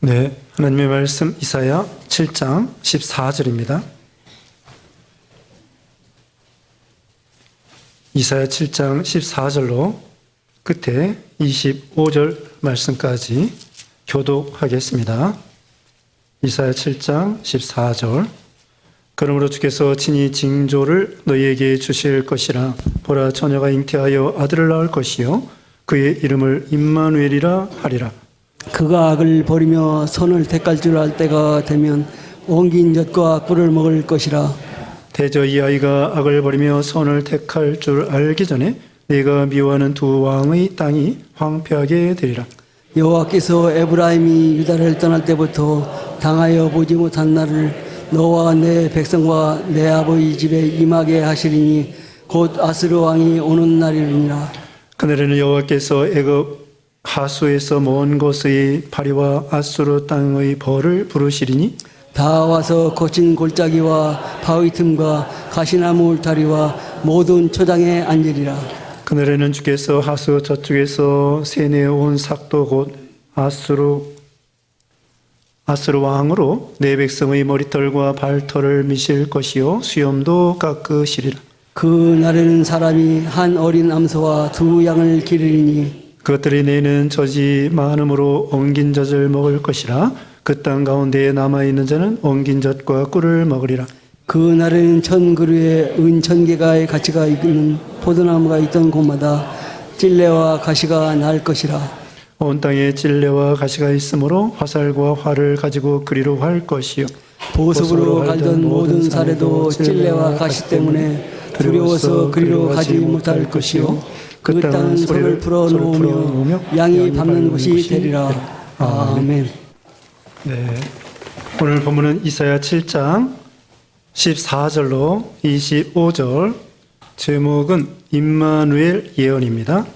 네, 하나님의 말씀 이사야 7장 14절입니다. 이사야 7장 14절로 끝에 25절 말씀까지 교독하겠습니다. 이사야 7장 14절. 그러므로 주께서 친히 징조를 너희에게 주실 것이라. 보라, 처녀가 잉태하여 아들을 낳을 것이요 그의 이름을 임마누엘이라 하리라. 그가 악을 버리며 선을 택할 줄 알 때가 되면 옮긴 젖과 꿀을 먹을 것이라. 대저 이 아이가 악을 버리며 선을 택할 줄 알기 전에 네가 미워하는 두 왕의 땅이 황폐하게 되리라. 여호와께서 에브라임이 유다를 떠날 때부터 당하여 보지 못한 날을 너와 내 백성과 내 아버지 집에 임하게 하시리니 곧 아스르 왕이 오는 날이니라. 그날에는 여호와께서 애굽 하수에서 먼 곳의 파리와 아수르 땅의 벌을 부르시리니 다 와서 거친 골짜기와 바위 틈과 가시나무 울타리와 모든 초장에 앉으리라. 그날에는 주께서 하수 저쪽에서 세내온 삭도 곧 아수르 왕으로 내 백성의 머리털과 발털을 미실 것이요 수염도 깎으시리라. 그 날에는 사람이 한 어린 암소와 두 양을 기르리니 그것들이 내는 젖이 많음으로 엉긴 젖을 먹을 것이라. 그 땅 가운데에 남아있는 자는 엉긴 젖과 꿀을 먹으리라. 그 날에는 1000그루의 은 1000개가의 가치가 있는 포도나무가 있던 곳마다 찔레와 가시가 날 것이라. 온 땅에 찔레와 가시가 있으므로 화살과 활을 가지고 그리로 할 것이요 보석으로 갈던 모든 사례도 찔레와 가시 때문에 두려워서 그리로 가지 못할 것이요 그 땅은 소를 풀어 놓으며 양이 밟는 곳이 되리라. 아멘. 네, 오늘 본문은 이사야 7장 14절로 25절, 제목은 임마누엘 예언입니다.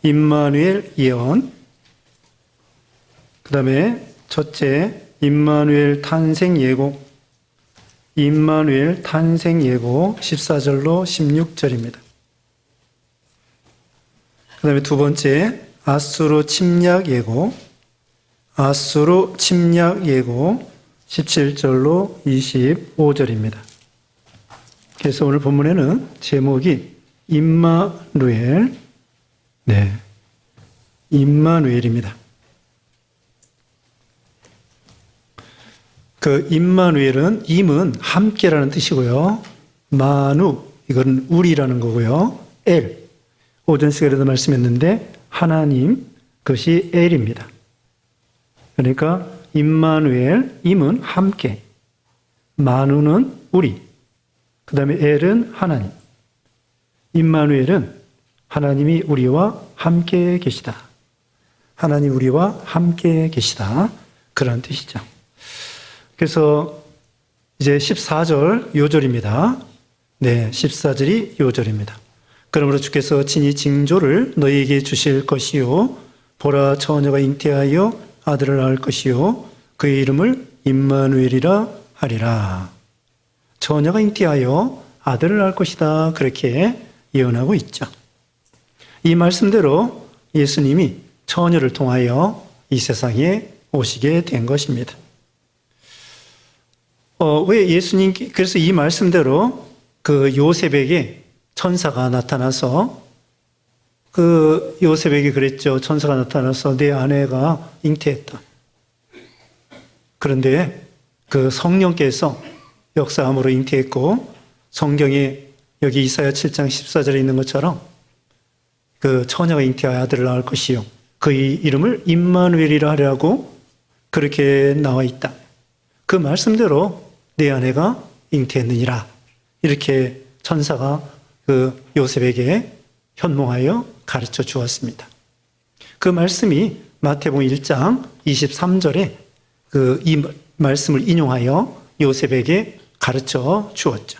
임마누엘 예언. 그 다음에 첫째, 임마누엘 탄생 예고. 임마누엘 탄생 예고 14절로 16절입니다. 그 다음에 두 번째, 아수르 침략 예고. 아수르 침략 예고 17절로 25절입니다. 그래서 오늘 본문에는 제목이 임마누엘, 네, 임마누엘입니다. 그 임마누엘은 임은 함께라는 뜻이고요. 마누, 이건 우리라는 거고요. 엘, 오전 시간에도 말씀했는데 하나님, 그것이 엘입니다. 그러니까 임마누엘, 임은 함께, 마누는 우리, 그 다음에 엘은 하나님. 임마누엘은 하나님이 우리와 함께 계시다. 하나님 우리와 함께 계시다. 그런 뜻이죠. 그래서 이제 14절 요절입니다. 네, 14절이 요절입니다. 그러므로 주께서 친히 징조를 너희에게 주실 것이요 보라, 처녀가 잉태하여 아들을 낳을 것이요 그의 이름을 임마누엘이라 하리라. 처녀가 잉태하여 아들을 낳을 것이다. 그렇게 예언하고 있죠. 이 말씀대로 예수님이 처녀를 통하여 이 세상에 오시게 된 것입니다. 왜 예수님, 그래서 이 말씀대로 그 요셉에게 천사가 나타나서 그 요셉에게 그랬죠. 천사가 나타나서 내 아내가 잉태했다. 그런데 그 성령께서 역사함으로 잉태했고 성경에 여기 이사야 7장 14절에 있는 것처럼 그 처녀가 잉태하여 아들을 낳을 것이요 그의 이름을 임마누엘이라 하라고 그렇게 나와 있다. 그 말씀대로 내 아내가 잉태했느니라. 이렇게 천사가 그 요셉에게 현몽하여 가르쳐 주었습니다. 그 말씀이 마태복음 1장 23절에 이 말씀을 인용하여 요셉에게 가르쳐 주었죠.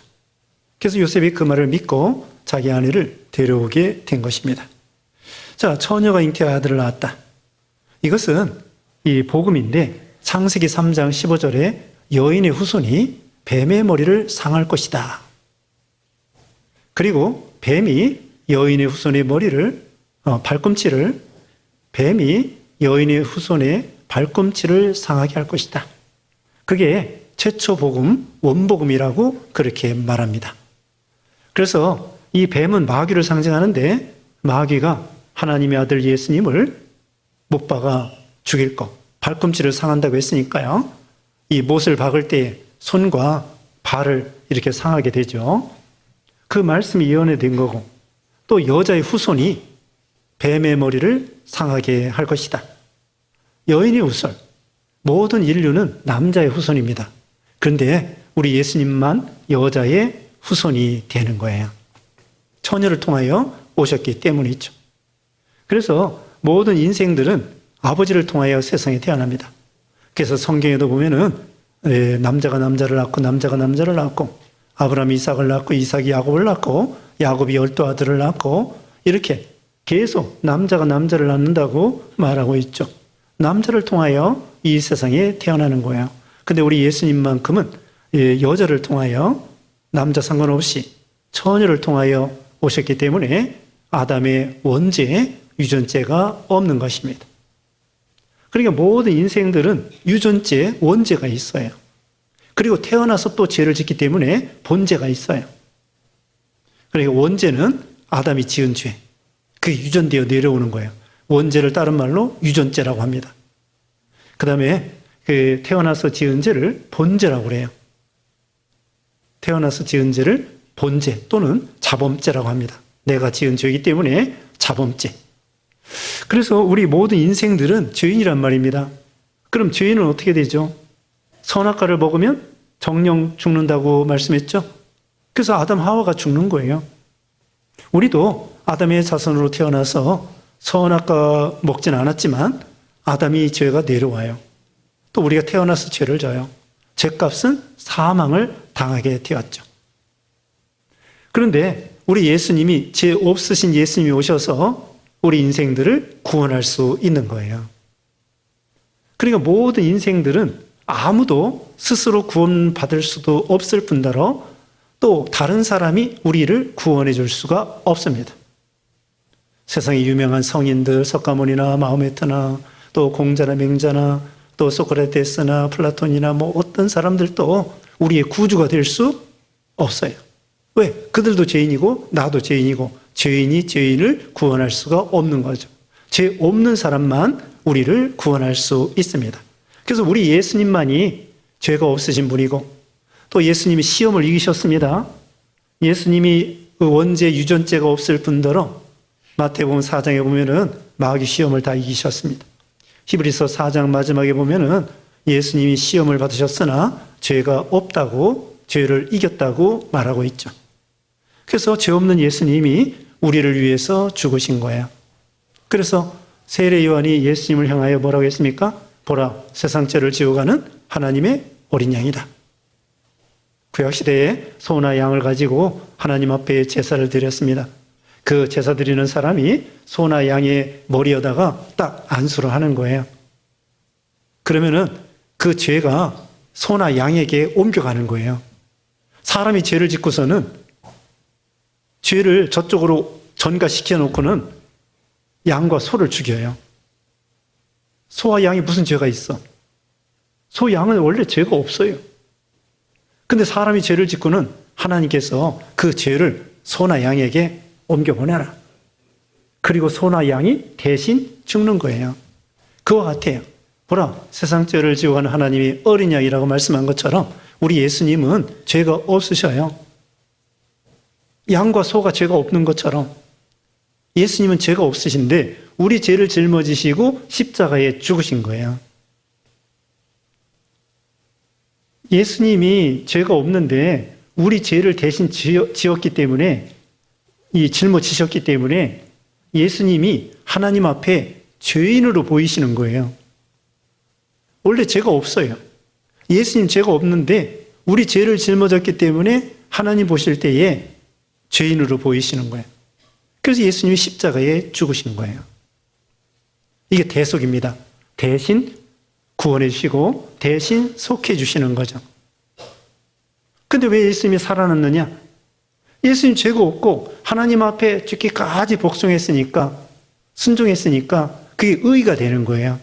그래서 요셉이 그 말을 믿고 자기 아내를 데려오게 된 것입니다. 자, 처녀가 잉태하여 아들을 낳았다. 이것은 이 복음인데 창세기 3장 15절에 여인의 후손이 뱀의 머리를 상할 것이다. 그리고 뱀이 여인의 후손의 머리를 발꿈치를 뱀이 여인의 후손의 발꿈치를 상하게 할 것이다. 그게 최초 복음, 원복음이라고 그렇게 말합니다. 그래서 이 뱀은 마귀를 상징하는데 마귀가 하나님의 아들 예수님을 못 박아 죽일 것, 발꿈치를 상한다고 했으니까요. 이 못을 박을 때 손과 발을 이렇게 상하게 되죠. 그 말씀이 예언된 거고, 또 여자의 후손이 뱀의 머리를 상하게 할 것이다. 여인의 후손, 모든 인류는 남자의 후손입니다. 그런데 우리 예수님만 여자의 후손이 되는 거예요. 처녀를 통하여 오셨기 때문이죠. 그래서 모든 인생들은 아버지를 통하여 세상에 태어납니다. 그래서 성경에도 보면은 남자가 남자를 낳고 남자가 남자를 낳고 아브라함이 이삭을 낳고 이삭이 야곱을 낳고 야곱이 12아들을 낳고 이렇게 계속 남자가 남자를 낳는다고 말하고 있죠. 남자를 통하여 이 세상에 태어나는 거예요. 근데 우리 예수님만큼은 여자를 통하여 남자 상관없이 처녀를 통하여 오셨기 때문에 아담의 원죄, 유전죄가 없는 것입니다. 그러니까 모든 인생들은 유전죄, 원죄가 있어요. 그리고 태어나서 또 죄를 짓기 때문에 본죄가 있어요. 그러니까 원죄는 아담이 지은 죄, 그게 유전되어 내려오는 거예요. 원죄를 다른 말로 유전죄라고 합니다. 그 다음에 태어나서 지은 죄를 본죄라고 그래요. 태어나서 지은 죄를 본죄 또는 자범죄라고 합니다. 내가 지은 죄이기 때문에 자범죄. 그래서 우리 모든 인생들은 죄인이란 말입니다. 그럼 죄인은 어떻게 되죠? 선악과를 먹으면 정령 죽는다고 말씀했죠? 그래서 아담 하와가 죽는 거예요. 우리도 아담의 자손으로 태어나서 선악과 먹진 않았지만 아담이 죄가 내려와요. 또 우리가 태어나서 죄를 져요. 죄값은 사망을 당하게 되었죠. 그런데 우리 예수님이, 죄 없으신 예수님이 오셔서 우리 인생들을 구원할 수 있는 거예요. 그러니까 모든 인생들은 아무도 스스로 구원받을 수도 없을 뿐더러 또 다른 사람이 우리를 구원해 줄 수가 없습니다. 세상에 유명한 성인들, 석가모니나 마호메트나 또 공자나 맹자나 또 소크라테스나 플라톤이나 뭐 어떤 사람들도 우리의 구주가 될 수 없어요. 왜? 그들도 죄인이고 나도 죄인이고 죄인이 죄인을 구원할 수가 없는 거죠. 죄 없는 사람만 우리를 구원할 수 있습니다. 그래서 우리 예수님만이 죄가 없으신 분이고 또 예수님이 시험을 이기셨습니다. 예수님이 그 원죄 유전죄가 없을 뿐더러 마태복음 4장에 보면은 마귀 시험을 다 이기셨습니다. 히브리서 4장 마지막에 보면은 예수님이 시험을 받으셨으나 죄가 없다고, 죄를 이겼다고 말하고 있죠. 그래서 죄 없는 예수님이 우리를 위해서 죽으신 거예요. 그래서 세례 요한이 예수님을 향하여 뭐라고 했습니까? 보라, 세상 죄를 지어가는 하나님의 어린 양이다. 구약시대에 소나 양을 가지고 하나님 앞에 제사를 드렸습니다. 그 제사 드리는 사람이 소나 양의 머리에다가 딱 안수를 하는 거예요. 그러면은 그 죄가 소나 양에게 옮겨가는 거예요. 사람이 죄를 짓고서는 죄를 저쪽으로 전가시켜 놓고는 양과 소를 죽여요. 소와 양이 무슨 죄가 있어? 소, 양은 원래 죄가 없어요. 근데 사람이 죄를 짓고는 하나님께서 그 죄를 소나 양에게 옮겨보내라. 그리고 소나 양이 대신 죽는 거예요. 그와 같아요. 보라, 세상 죄를 지어가는 하나님이 어린 양이라고 말씀한 것처럼 우리 예수님은 죄가 없으셔요. 양과 소가 죄가 없는 것처럼 예수님은 죄가 없으신데 우리 죄를 짊어지시고 십자가에 죽으신 거예요. 예수님이 죄가 없는데 우리 죄를 대신 지었기 때문에, 짊어지셨기 때문에 예수님이 하나님 앞에 죄인으로 보이시는 거예요. 원래 죄가 없어요. 예수님 죄가 없는데 우리 죄를 짊어졌기 때문에 하나님 보실 때에 죄인으로 보이시는 거예요. 그래서 예수님이 십자가에 죽으신 거예요. 이게 대속입니다. 대신 구원해 주시고 대신 속해 주시는 거죠. 근데 왜 예수님이 살아났느냐? 예수님 죄가 없고 하나님 앞에 죽기까지 복종했으니까, 순종했으니까 그게 의가 되는 거예요.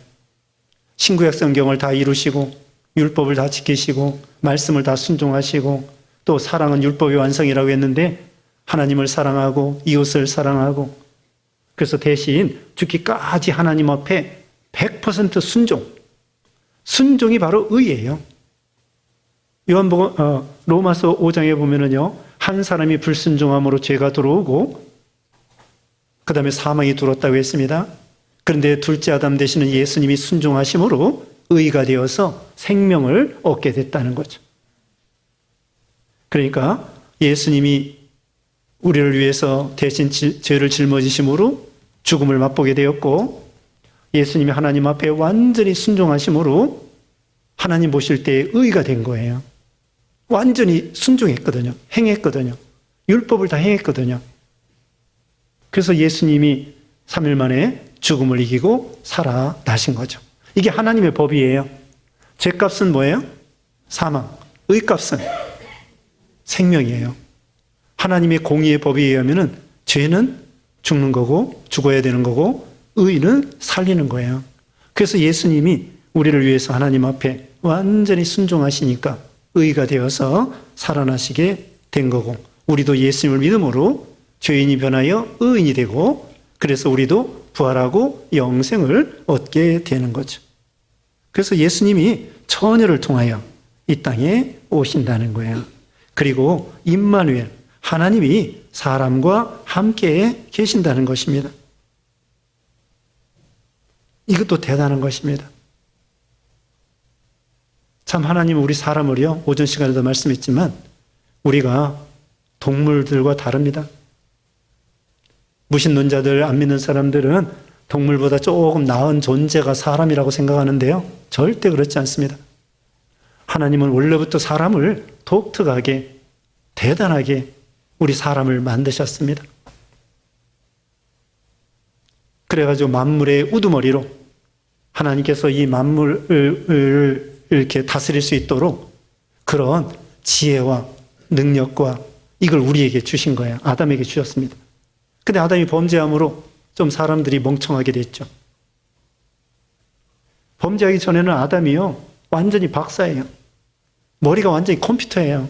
신구약 성경을 다 이루시고 율법을 다 지키시고 말씀을 다 순종하시고 또 사랑은 율법의 완성이라고 했는데 하나님을 사랑하고 이웃을 사랑하고 그래서 대신 죽기까지 하나님 앞에 100% 순종. 순종이 바로 의예요. 로마서 5장에 보면은요, 한 사람이 불순종함으로 죄가 들어오고, 그 다음에 사망이 들어왔다고 했습니다. 그런데 둘째 아담 되시는 예수님이 순종하심으로 의가 되어서 생명을 얻게 됐다는 거죠. 그러니까 예수님이 우리를 위해서 대신 죄를 짊어지심으로 죽음을 맛보게 되었고, 예수님이 하나님 앞에 완전히 순종하심으로 하나님 보실 때 의가 된 거예요. 완전히 순종했거든요. 행했거든요. 율법을 다 행했거든요. 그래서 예수님이 3일 만에 죽음을 이기고 살아나신 거죠. 이게 하나님의 법이에요. 죄값은 뭐예요? 사망. 의값은 생명이에요. 하나님의 공의의 법에 의하면 죄는 죽는 거고 죽어야 되는 거고 의는 살리는 거예요. 그래서 예수님이 우리를 위해서 하나님 앞에 완전히 순종하시니까 의가 되어서 살아나시게 된 거고 우리도 예수님을 믿음으로 죄인이 변하여 의인이 되고 그래서 우리도 부활하고 영생을 얻게 되는 거죠. 그래서 예수님이 처녀를 통하여 이 땅에 오신다는 거예요. 그리고 임마누엘 하나님이 사람과 함께 계신다는 것입니다. 이것도 대단한 것입니다. 참 하나님은 우리 사람을요, 오전 시간에도 말씀했지만 우리가 동물들과 다릅니다. 무신론자들, 안 믿는 사람들은 동물보다 조금 나은 존재가 사람이라고 생각하는데요. 절대 그렇지 않습니다. 하나님은 원래부터 사람을 독특하게, 대단하게 우리 사람을 만드셨습니다. 그래가지고 만물의 우두머리로 하나님께서 이 만물을 이렇게 다스릴 수 있도록 그런 지혜와 능력과 이걸 우리에게 주신 거예요. 아담에게 주셨습니다. 근데 아담이 범죄함으로 좀 사람들이 멍청하게 됐죠. 범죄하기 전에는 아담이요, 완전히 박사예요. 머리가 완전히 컴퓨터예요.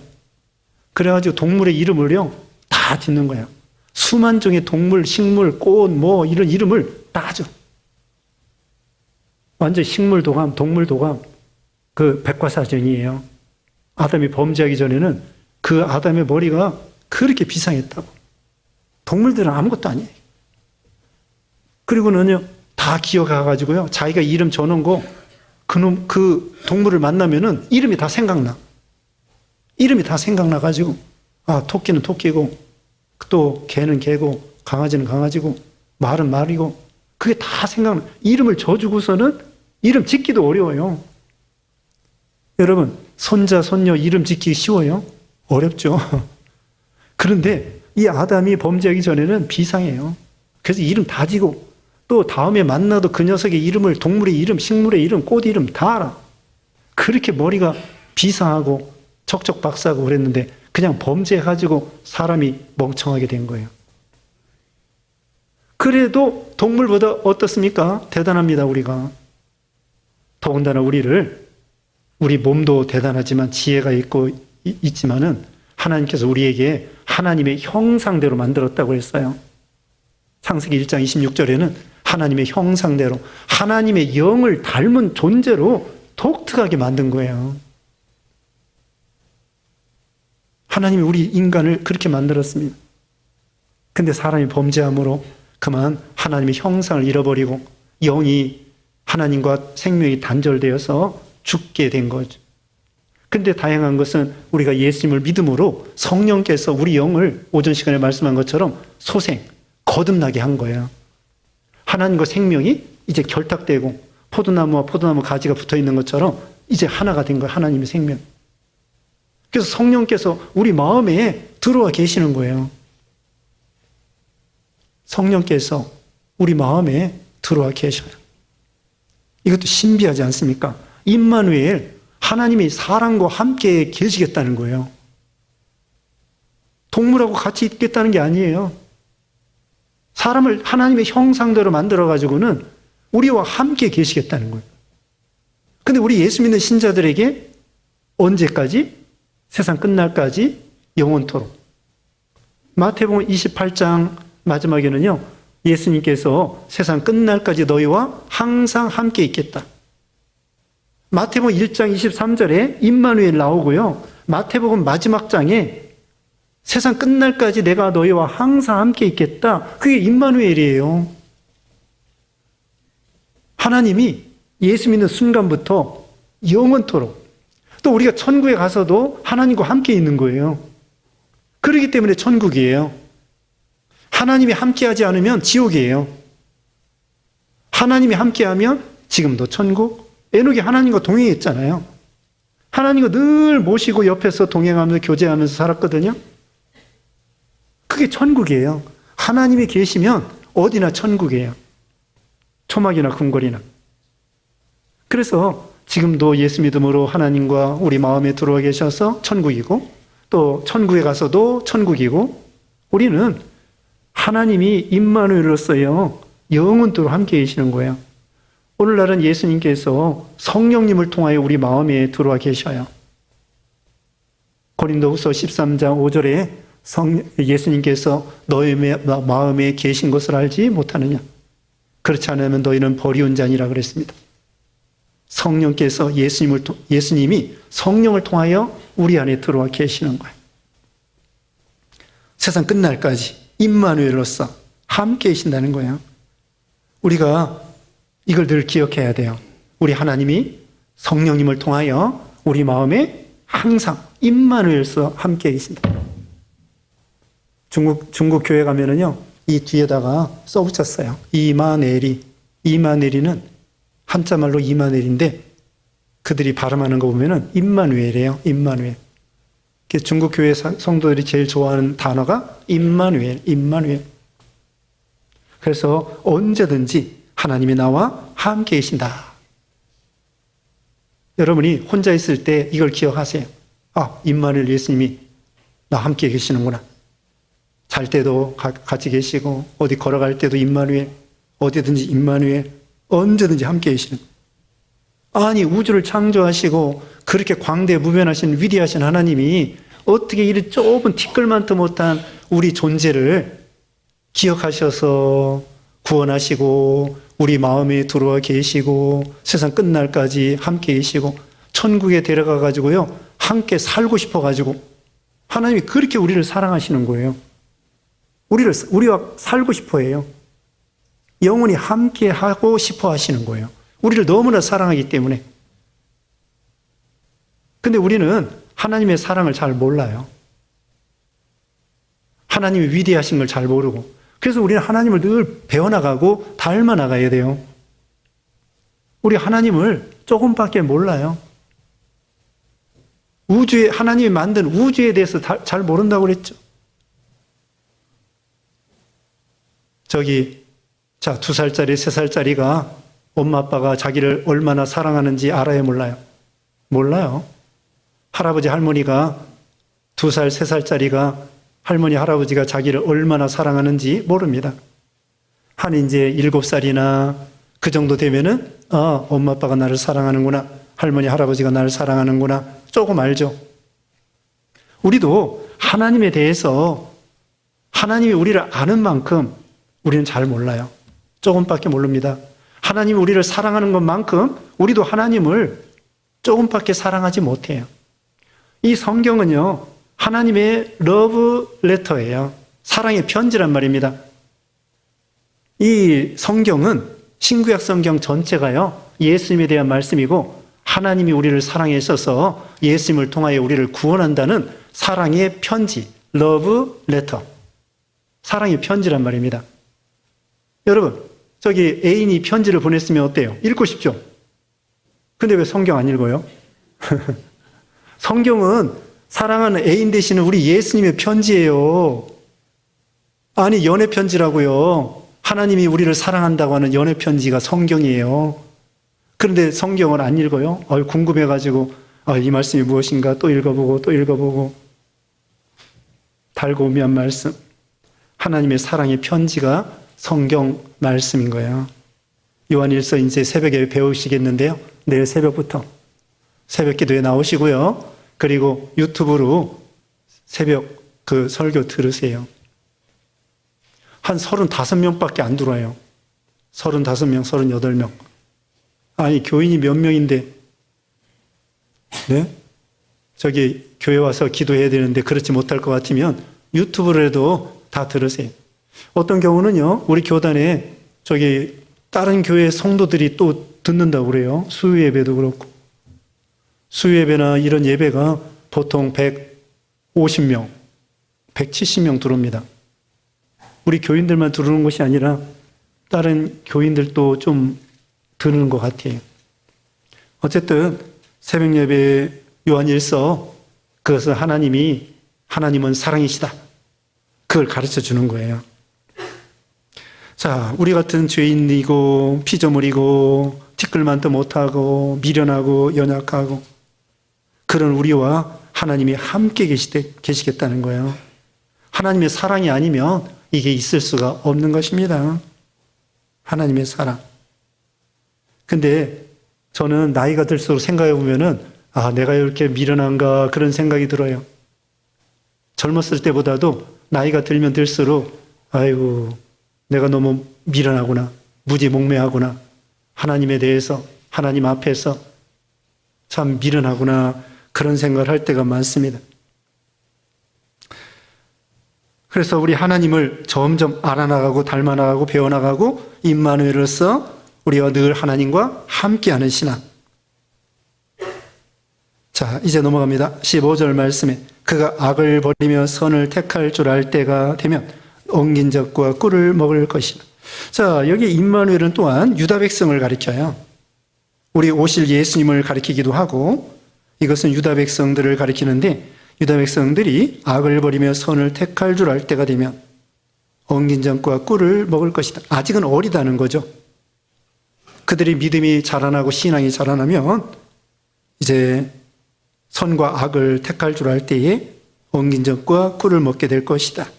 그래가지고 동물의 이름을요, 다 짓는 거예요. 수만 종의 동물, 식물, 꽃, 뭐, 이런 이름을 다 줘. 완전 식물 도감, 동물 도감, 그 백과사전이에요. 아담이 범죄하기 전에는 그 아담의 머리가 그렇게 비상했다고. 동물들은 아무것도 아니에요. 그리고는요, 다 기어가가지고요, 자기가 이름 줘놓은 거, 그 동물을 만나면은 이름이 다 생각나. 이름이 다 생각나가지고, 아, 토끼는 토끼고, 또 개는 개고, 강아지는 강아지고, 말은 말이고, 그게 다 생각나. 이름을 줘주고서는 이름 짓기도 어려워요. 여러분, 손자, 손녀 이름 짓기 쉬워요? 어렵죠. 그런데 이 아담이 범죄하기 전에는 비상해요. 그래서 이름 다 지고 또 다음에 만나도 그 녀석의 이름을 동물의 이름, 식물의 이름, 꽃 이름 다 알아. 그렇게 머리가 비상하고 척척박사하고 그랬는데 그냥 범죄해가지고 사람이 멍청하게 된 거예요. 그래도 동물보다 어떻습니까? 대단합니다, 우리가. 더군다나 우리 몸도 대단하지만 지혜가 있지만은 하나님께서 우리에게 하나님의 형상대로 만들었다고 했어요. 창세기 1장 26절에는 하나님의 형상대로 하나님의 영을 닮은 존재로 독특하게 만든 거예요. 하나님이 우리 인간을 그렇게 만들었습니다. 근데 사람이 범죄함으로 그만 하나님의 형상을 잃어버리고 영이 하나님과 생명이 단절되어서 죽게 된 거죠. 근데 다행한 것은 우리가 예수님을 믿음으로 성령께서 우리 영을 오전 시간에 말씀한 것처럼 소생, 거듭나게 한 거예요. 하나님과 생명이 이제 결탁되고 포도나무와 포도나무 가지가 붙어 있는 것처럼 이제 하나가 된 거예요. 하나님의 생명. 그래서 성령께서 우리 마음에 들어와 계시는 거예요. 성령께서 우리 마음에 들어와 계셔요. 이것도 신비하지 않습니까? 임마누엘, 하나님이 사람과 함께 계시겠다는 거예요. 동물하고 같이 있겠다는 게 아니에요. 사람을 하나님의 형상대로 만들어가지고는 우리와 함께 계시겠다는 거예요. 근데 우리 예수 믿는 신자들에게 언제까지? 세상 끝날까지 영원토록. 마태복음 28장 마지막에는요, 예수님께서 세상 끝날까지 너희와 항상 함께 있겠다. 마태복음 1장 23절에 임마누엘 나오고요. 마태복음 마지막 장에 세상 끝날까지 내가 너희와 항상 함께 있겠다. 그게 임마누엘이에요. 하나님이 예수 믿는 순간부터 영원토록, 또 우리가 천국에 가서도 하나님과 함께 있는 거예요. 그렇기 때문에 천국이에요. 하나님이 함께하지 않으면 지옥이에요. 하나님이 함께하면 지금도 천국. 에녹이 하나님과 동행했잖아요. 하나님과 늘 모시고 옆에서 동행하면서 교제하면서 살았거든요. 그게 천국이에요. 하나님이 계시면 어디나 천국이에요. 초막이나 궁궐이나. 그래서 지금도 예수 믿음으로 하나님과 우리 마음에 들어와 계셔서 천국이고, 또 천국에 가서도 천국이고, 우리는 하나님이 임마누엘로서요 영원토록 함께 계시는 거예요. 오늘날은 예수님께서 성령님을 통하여 우리 마음에 들어와 계셔요. 고린도후서 13장 5절에 예수님께서 너희 마음에 계신 것을 알지 못하느냐? 그렇지 않으면 너희는 버리운 자니라 그랬습니다. 성령께서 예수님이 성령을 통하여 우리 안에 들어와 계시는 거예요. 세상 끝날까지 임마누엘로서 함께 계신다는 거예요. 우리가 이걸 늘 기억해야 돼요. 우리 하나님이 성령님을 통하여 우리 마음에 항상 임마누엘로서 함께 계신다. 중국 교회 가면은요, 이 뒤에다가 써붙였어요. 이마네리는 한자말로 이마누엘인데 그들이 발음하는 거 보면은 임마누엘이에요. 임마누엘. 중국 교회 성도들이 제일 좋아하는 단어가 임마누엘. 그래서 언제든지 하나님이 나와 함께 계신다. 여러분이 혼자 있을 때 이걸 기억하세요. 아, 임마누엘 예수님이 나와 함께 계시는구나. 잘 때도 같이 계시고, 어디 걸어갈 때도 임마누엘, 어디든지 임마누엘, 언제든지 함께 계시는. 아니, 우주를 창조하시고 그렇게 광대무변하신 위대하신 하나님이 어떻게 이리 좁은 티끌만도 못한 우리 존재를 기억하셔서 구원하시고 우리 마음에 들어와 계시고 세상 끝날까지 함께 계시고 천국에 데려가 가지고요 함께 살고 싶어 가지고 하나님이 그렇게 우리를 사랑하시는 거예요. 우리와 살고 싶어 해요. 영원히 함께 하고 싶어 하시는 거예요. 우리를 너무나 사랑하기 때문에. 근데 우리는 하나님의 사랑을 잘 몰라요. 하나님이 위대하신 걸 잘 모르고. 그래서 우리는 하나님을 늘 배워나가고 닮아나가야 돼요. 우리 하나님을 조금밖에 몰라요. 하나님이 만든 우주에 대해서 잘 모른다고 그랬죠. 2살짜리, 3살짜리가 엄마 아빠가 자기를 얼마나 사랑하는지 알아요, 몰라요? 몰라요. 할아버지 할머니가 2살, 3살짜리가 할머니 할아버지가 자기를 얼마나 사랑하는지 모릅니다. 한 이제 7살이나 그 정도 되면은 엄마 아빠가 나를 사랑하는구나, 할머니 할아버지가 나를 사랑하는구나 조금 알죠. 우리도 하나님에 대해서 하나님이 우리를 아는 만큼 우리는 잘 몰라요. 조금밖에 모릅니다. 하나님이 우리를 사랑하는 것만큼 우리도 하나님을 조금밖에 사랑하지 못해요. 이 성경은요, 하나님의 러브 레터예요. 사랑의 편지란 말입니다. 이 성경은 신구약 성경 전체가요, 예수님에 대한 말씀이고 하나님이 우리를 사랑하셔서 예수님을 통하여 우리를 구원한다는 사랑의 편지, 러브 레터. 사랑의 편지란 말입니다. 여러분, 애인이 편지를 보냈으면 어때요? 읽고 싶죠? 근데 왜 성경 안 읽어요? 성경은 사랑하는 애인 되시는 우리 예수님의 편지예요. 아니, 연애 편지라고요. 하나님이 우리를 사랑한다고 하는 연애 편지가 성경이에요. 그런데 성경을 안 읽어요? 궁금해가지고 이 말씀이 무엇인가 또 읽어보고 달고미한 말씀. 하나님의 사랑의 편지가 성경 말씀인 거예요. 요한일서 이제 새벽에 배우시겠는데요. 내일 새벽부터 새벽 기도에 나오시고요. 그리고 유튜브로 새벽 그 설교 들으세요. 한 35명밖에 안 들어와요. 35명, 38명. 아니, 교인이 몇 명인데, 네? 저기 교회 와서 기도해야 되는데 그렇지 못할 것 같으면 유튜브로라도 다 들으세요. 어떤 경우는요, 우리 교단에 저기 다른 교회 성도들이 또 듣는다고 그래요. 수요 예배도 그렇고. 수요 예배나 이런 예배가 보통 150명, 170명 들어옵니다. 우리 교인들만 들어오는 것이 아니라 다른 교인들도 좀 드는 것 같아요. 어쨌든 새벽 예배 요한 1서 그것은 하나님은 사랑이시다. 그걸 가르쳐 주는 거예요. 자, 우리 같은 죄인이고 피조물이고 티끌만도 못하고 미련하고 연약하고 그런 우리와 하나님이 함께 계시겠다는 거예요. 하나님의 사랑이 아니면 이게 있을 수가 없는 것입니다. 하나님의 사랑. 근데 저는 나이가 들수록 생각해 보면은 내가 이렇게 미련한가 그런 생각이 들어요. 젊었을 때보다도 나이가 들면 들수록 아이고 내가 너무 미련하구나, 무지몽매하구나, 하나님에 대해서 하나님 앞에서 참 미련하구나 그런 생각을 할 때가 많습니다. 그래서 우리 하나님을 점점 알아나가고 닮아나가고 배워나가고 임마누엘로서 우리와 늘 하나님과 함께하는 신앙. 자, 이제 넘어갑니다. 15절 말씀에 그가 악을 버리며 선을 택할 줄 알 때가 되면 엉긴 젖과 꿀을 먹을 것이다. 자, 여기 임마누엘은 또한 유다 백성을 가리켜요. 우리 오실 예수님을 가리키기도 하고 이것은 유다 백성들을 가리키는데 유다 백성들이 악을 버리며 선을 택할 줄 알 때가 되면 엉긴 젖과 꿀을 먹을 것이다. 아직은 어리다는 거죠. 그들이 믿음이 자라나고 신앙이 자라나면 이제 선과 악을 택할 줄 알 때에 엉긴 젖과 꿀을 먹게 될 것이다.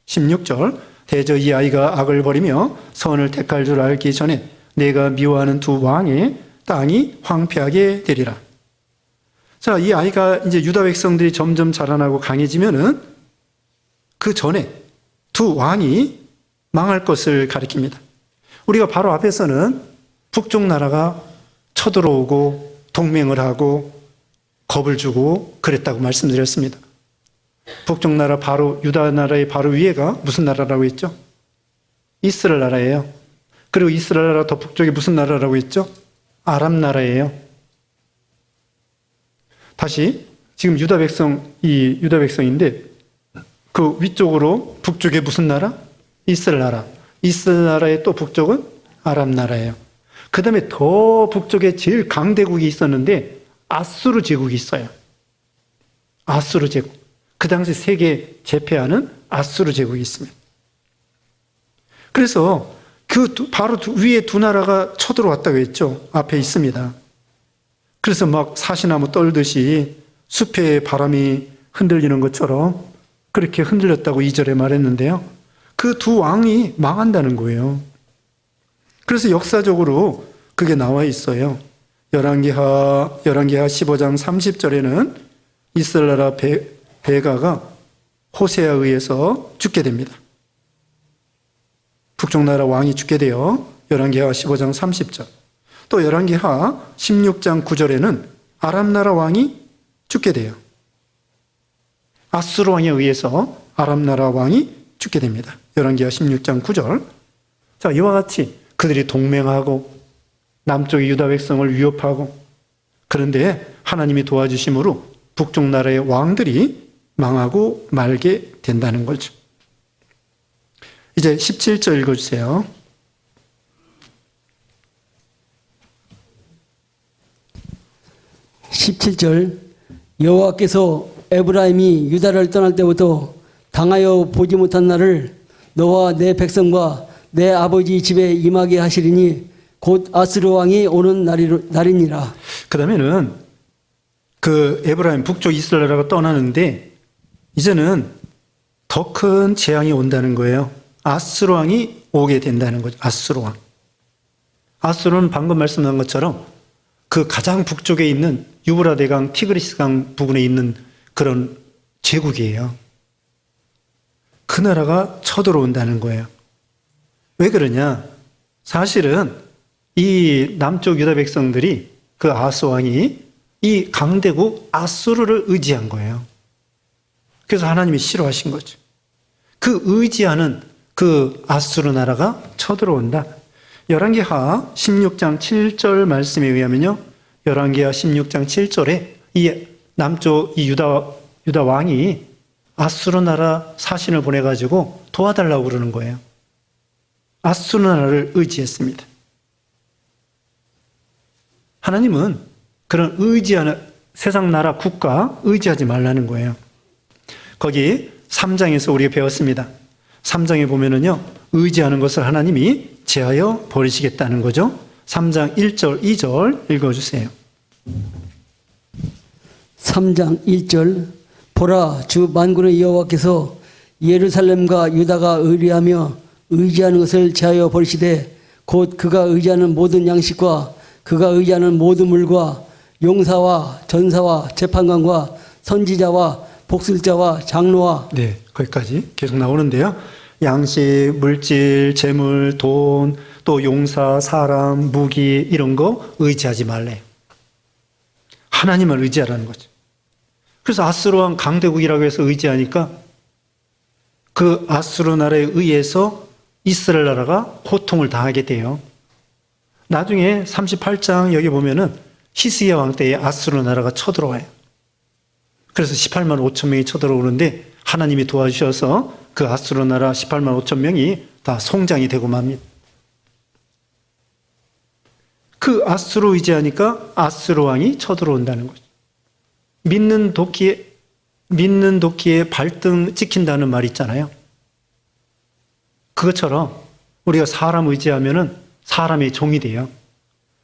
16절 대저 이 아이가 악을 버리며 선을 택할 줄 알기 전에 내가 미워하는 두 왕의 땅이 황폐하게 되리라. 자, 이 아이가 이제 유다 백성들이 점점 자라나고 강해지면은 그 전에 두 왕이 망할 것을 가리킵니다. 우리가 바로 앞에서는 북쪽 나라가 쳐들어오고 동맹을 하고 겁을 주고 그랬다고 말씀드렸습니다. 북쪽 나라 바로 유다 나라의 바로 위에가 무슨 나라라고 했죠? 이스라엘 나라예요. 그리고 이스라엘 나라 더 북쪽에 무슨 나라라고 했죠? 아람 나라예요. 다시 지금 유다 백성인데 그 위쪽으로 북쪽에 무슨 나라? 이스라엘 나라. 이스라엘 나라의 또 북쪽은 아람 나라예요. 그 다음에 더 북쪽에 제일 강대국이 있었는데 아수르 제국이 있어요. 아수르 제국. 그 당시 세계 제패하는 아수르 제국이 있습니다. 그래서 바로 위에 두 나라가 쳐들어왔다고 했죠. 앞에 있습니다. 그래서 막 사시나무 떨듯이 숲에 바람이 흔들리는 것처럼 그렇게 흔들렸다고 2절에 말했는데요. 그 두 왕이 망한다는 거예요. 그래서 역사적으로 그게 나와 있어요. 열왕기하 15장 30절에는 이스라엘 나라 베가가 호세아에 의해서 죽게 됩니다. 북쪽 나라 왕이 죽게 돼요. 열왕기하 15장 30절. 또 열왕기하 16장 9절에는 아람 나라 왕이 죽게 돼요. 아수르 왕에 의해서 아람 나라 왕이 죽게 됩니다. 열왕기하 16장 9절. 자, 이와 같이 그들이 동맹하고 남쪽의 유다 백성을 위협하고 그런데 하나님이 도와주심으로 북쪽 나라의 왕들이 망하고 말게 된다는 거죠. 이제 17절 읽어주세요. 여호와께서 에브라임이 유다를 떠날 때부터 당하여 보지 못한 날을 너와 내 백성과 내 아버지 집에 임하게 하시리니 곧 아스르 왕이 오는 날이니라. 그 다음에는 그 에브라임 북쪽 이스라엘 나라가 떠나는데 이제는 더 큰 재앙이 온다는 거예요. 아스르 왕이 오게 된다는 거죠. 아스르 왕. 아스르는 방금 말씀한 것처럼 그 가장 북쪽에 있는 유브라데강, 티그리스강 부근에 있는 그런 제국이에요. 그 나라가 쳐들어온다는 거예요. 왜 그러냐? 사실은 이 남쪽 유다 백성들이 그 아하스 왕이 이 강대국 아수르를 의지한 거예요. 그래서 하나님이 싫어하신 거죠. 그 의지하는 그 아수르 나라가 쳐들어온다. 열왕기하 16장 7절 말씀에 의하면요. 열왕기하 16장 7절에 이 남쪽 이 유다 왕이 아수르 나라 사신을 보내가지고 도와달라고 그러는 거예요. 아수르 나라를 의지했습니다. 하나님은 그런 의지하는 세상 나라 국가 의지하지 말라는 거예요. 거기 3장에서 우리가 배웠습니다. 3장에 보면은요, 의지하는 것을 하나님이 제하여 버리시겠다는 거죠. 3장 1절, 2절 읽어주세요. 3장 1절 보라 주 만군의 여호와께서 예루살렘과 유다가 의리하며 의지하는 것을 제하여 버리시되 곧 그가 의지하는 모든 양식과 그가 의지하는 모든 물과 용사와 전사와 재판관과 선지자와 복술자와 장로와 네, 거기까지 계속 나오는데요. 양식, 물질, 재물, 돈, 또 용사, 사람, 무기 이런 거 의지하지 말래. 하나님을 의지하라는 거죠. 그래서 아수르 왕 강대국이라고 해서 의지하니까 그 아수르 나라에 의해서 이스라엘 나라가 고통을 당하게 돼요. 나중에 38장 여기 보면은 히스기야 왕 때에 아수르 나라가 쳐들어와요. 그래서 18만 5천 명이 쳐들어오는데 하나님이 도와주셔서 그 아수르 나라 18만 5천 명이 다 송장이 되고 맙니다. 그 아수르 의지하니까 아수르 왕이 쳐들어온다는 거죠. 믿는 도끼에 발등 찍힌다는 말 있잖아요. 그것처럼 우리가 사람 의지하면은 사람의 종이 돼요.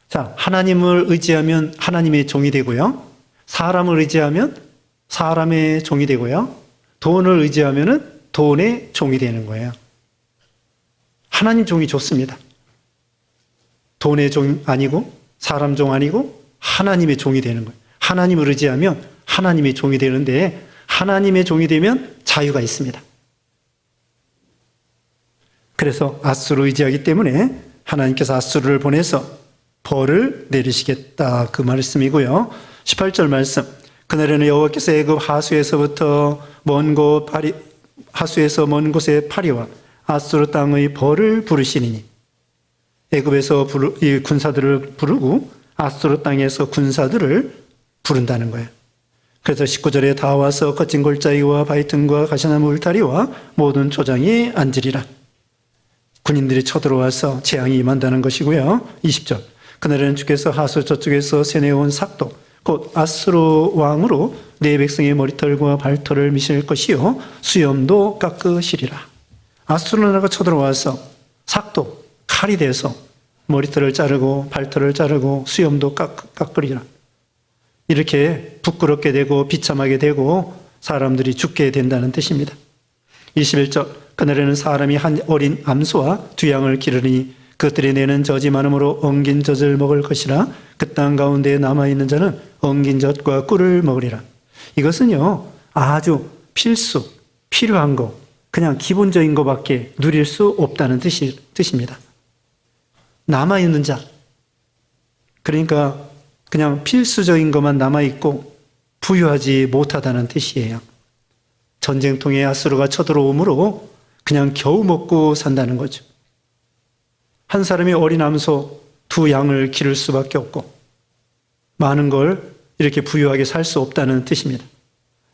자, 하나님을 의지하면 하나님의 종이 되고요. 사람을 의지하면 사람의 종이 되고요. 돈을 의지하면은 돈의 종이 되는 거예요. 하나님 종이 좋습니다. 돈의 종 아니고 사람 종 아니고 하나님의 종이 되는 거예요. 하나님을 의지하면 하나님의 종이 되는데 하나님의 종이 되면 자유가 있습니다. 그래서 아수르를 의지하기 때문에 하나님께서 아수르를 보내서 벌을 내리시겠다 그 말씀이고요. 18절 말씀. 그날에는 여호와께서 애굽 하수에서부터 하수에서 먼 곳에 파리와 아수르 땅의 벌을 부르시니니 애굽에서 이 군사들을 부르고 아수르 땅에서 군사들을 부른다는 거예요. 그래서 19절에 다 와서 거친 골짜기와 바위틈과 가시나무 울타리와 모든 초장이 앉으리라. 군인들이 쳐들어와서 재앙이 임한다는 것이고요. 20절. 그날에는 주께서 하수 저쪽에서 세내온 삭도 곧 아수르 왕으로 내 백성의 머리털과 발털을 미실 것이요 수염도 깎으시리라. 아수르 나라가 쳐들어와서 삭도 칼이 돼서 머리털을 자르고 발털을 자르고 수염도 깎으리라. 이렇게 부끄럽게 되고 비참하게 되고 사람들이 죽게 된다는 뜻입니다. 21절. 그날에는 사람이 한 어린 암소와 두 양을 기르니 그것들이 내는 젖이 많음으로 엉긴 젖을 먹을 것이라. 그 땅 가운데에 남아있는 자는 엉긴 젖과 꿀을 먹으리라. 이것은요 아주 필요한 거, 그냥 기본적인 것밖에 누릴 수 없다는 뜻입니다. 남아있는 자, 그러니까 그냥 필수적인 것만 남아있고 부유하지 못하다는 뜻이에요. 전쟁통에 아수르가 쳐들어오므로 그냥 겨우 먹고 산다는 거죠. 한 사람이 어린 암소 두 양을 기를 수밖에 없고 많은 걸 이렇게 부유하게 살 수 없다는 뜻입니다.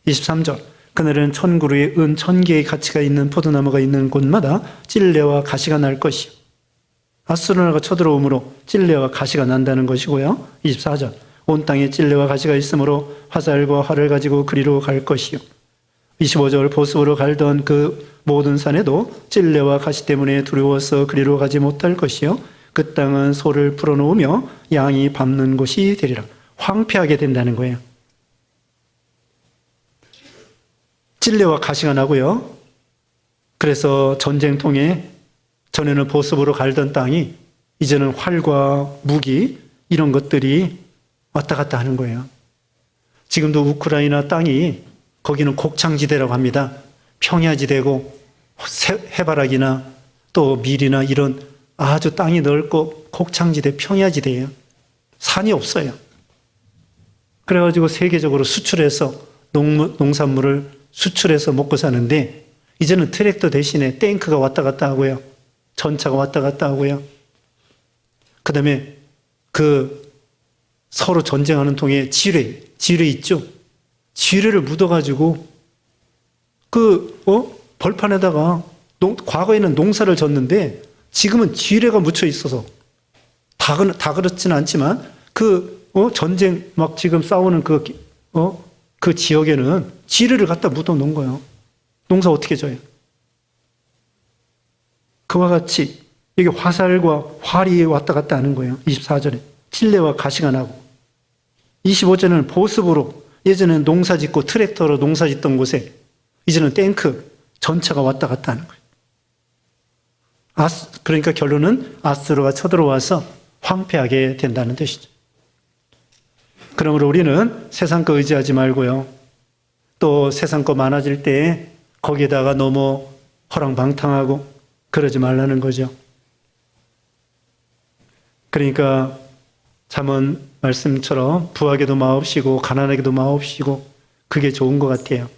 23절. 그날에는 1000그루의 은 1000개의 가치가 있는 포도나무가 있는 곳마다 찔레와 가시가 날 것이요. 아수르나라가 쳐들어오므로 찔레와 가시가 난다는 것이고요. 24절. 온 땅에 찔레와 가시가 있으므로 화살과 활을 가지고 그리로 갈 것이요. 25절. 보습으로 갈던 그 모든 산에도 찔레와 가시 때문에 두려워서 그리로 가지 못할 것이요. 그 땅은 소를 풀어놓으며 양이 밟는 곳이 되리라. 황폐하게 된다는 거예요. 찔레와 가시가 나고요. 그래서 전쟁통에 전에는 보습으로 갈던 땅이 이제는 활과 무기 이런 것들이 왔다 갔다 하는 거예요. 지금도 우크라이나 땅이 거기는 곡창지대라고 합니다. 평야지대고 해바라기나 또 밀이나 이런 아주 땅이 넓고 곡창지대, 평야지대예요. 산이 없어요. 그래가지고 세계적으로 수출해서 농산물을 수출해서 먹고 사는데 이제는 트랙터 대신에 탱크가 왔다 갔다 하고요. 전차가 왔다 갔다 하고요. 그 다음에 그 서로 전쟁하는 통에 지뢰 있죠? 지뢰를 묻어가지고 벌판에다가 과거에는 농사를 졌는데 지금은 지뢰가 묻혀 있어서 다 그렇지는 않지만 전쟁 막 지금 싸우는 그 지역에는 지뢰를 갖다 묻어 놓은 거예요. 농사 어떻게 져요? 그와 같이 이게 화살과 활이 왔다 갔다 하는 거예요. 24절에. 칠레와 가시가 나고. 25절에는 보습으로 예전에는 농사 짓고 트랙터로 농사 짓던 곳에 이제는 탱크, 전차가 왔다 갔다 하는 거예요. 그러니까 결론은 아스로가 쳐들어와서 황폐하게 된다는 뜻이죠. 그러므로 우리는 세상 거 의지하지 말고요. 또 세상 거 많아질 때 거기에다가 너무 허랑방탕하고 그러지 말라는 거죠. 그러니까 잠언 말씀처럼 부하게도 마옵시고 가난하게도 마옵시고 그게 좋은 것 같아요.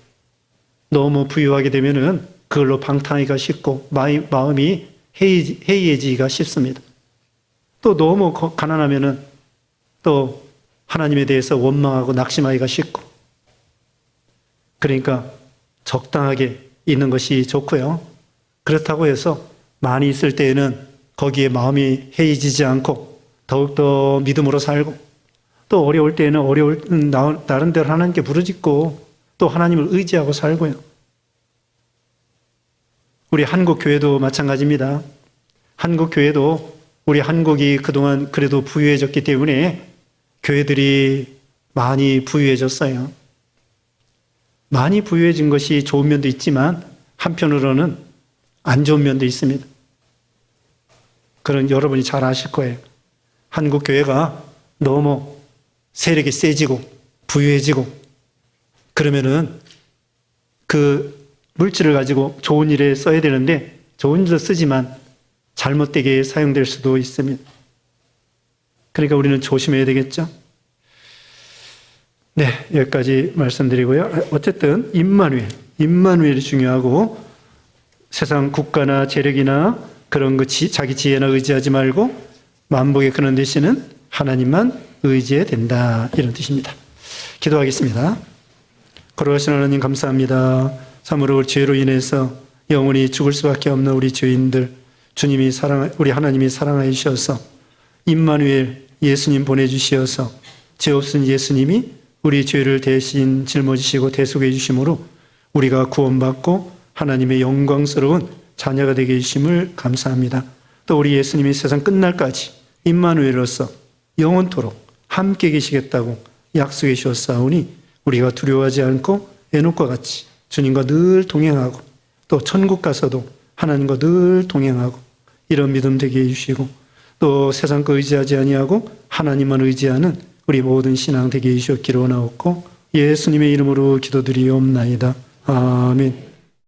너무 부유하게 되면은 그걸로 방탕하기가 쉽고 마음이 해이해지기가 쉽습니다. 또 너무 가난하면은 또 하나님에 대해서 원망하고 낙심하기가 쉽고 그러니까 적당하게 있는 것이 좋고요. 그렇다고 해서 많이 있을 때에는 거기에 마음이 해이지지 않고 더욱더 믿음으로 살고 또 어려울 때에는 나름대로 하나님께 부르짖고 또 하나님을 의지하고 살고요. 우리 한국 교회도 마찬가지입니다. 한국 교회도 우리 한국이 그동안 그래도 부유해졌기 때문에 교회들이 많이 부유해졌어요. 많이 부유해진 것이 좋은 면도 있지만 한편으로는 안 좋은 면도 있습니다. 그런 여러분이 잘 아실 거예요. 한국 교회가 너무 세력이 세지고 부유해지고 그러면은 그 물질을 가지고 좋은 일에 써야 되는데 좋은 일로 쓰지만 잘못되게 사용될 수도 있습니다. 그러니까 우리는 조심해야 되겠죠? 네, 여기까지 말씀드리고요. 어쨌든 임마누엘이 중요하고 세상 국가나 재력이나 그런 거 자기 지혜나 의지하지 말고 만복의 근원 되시는 하나님만 의지해야 된다. 이런 뜻입니다. 기도하겠습니다. 거룩하신 하나님 감사합니다. 참으로 죄로 인해서 영원히 죽을 수밖에 없는 우리 죄인들 주님이 우리 하나님이 사랑하여 주셔서 임마누엘 예수님 보내주시어서 죄 없은 예수님이 우리 죄를 대신 짊어지시고 대속해 주심으로 우리가 구원받고 하나님의 영광스러운 자녀가 되게 해주심을 감사합니다. 또 우리 예수님이 세상 끝날까지 임마누엘로서 영원토록 함께 계시겠다고 약속해 주셨사오니 우리가 두려워하지 않고 에녹과 같이 주님과 늘 동행하고 또 천국 가서도 하나님과 늘 동행하고 이런 믿음 되게 해주시고 또 세상 거 의지하지 아니하고 하나님만 의지하는 우리 모든 신앙 되게 해주셨기로 나옵고 예수님의 이름으로 기도드리옵나이다. 아멘.